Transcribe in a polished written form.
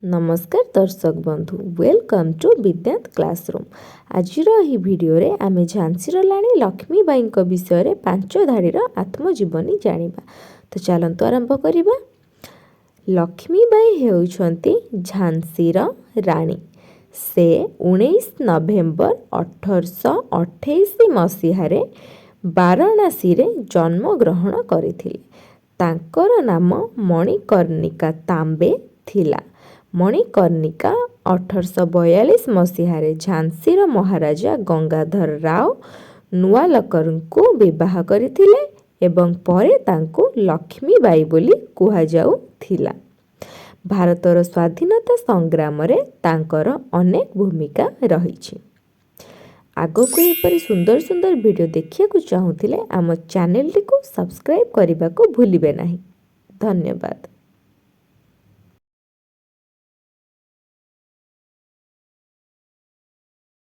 नमस्कार दर्शक बंधु वेलकम टू विद्यांत क्लासरूम। आज भिडियो रे आमे झांसी राणी लक्ष्मीबाई विषय रे 5 धाड़ीर आत्मजीवनी जानिबा। तो चलंतु आरंभ करिबा। लक्ष्मीबाई हेउछंती झांसी राणी। से 19 नवेम्बर 1828 मसीह वाराणसी रे जन्म ग्रहण करथिले। तांकर नाम मणिकर्णिका तांबे थिला। मणिकर्णिका 1842 मसीह झांसी महाराजा गंगाधर राव नुआलकर को विवाह करथिले एवं परे तांको लक्ष्मीबाई बोली कुहा जाउथिला। भारतर स्वाधीनता संग्राम रे तांकर अनेक भूमिका रही। आगको एपरि सुंदर सुंदर वीडियो देखिया को चाहूथिले आम चैनल को सब्सक्राइब करने को भूलिबे नहीं। धन्यवाद।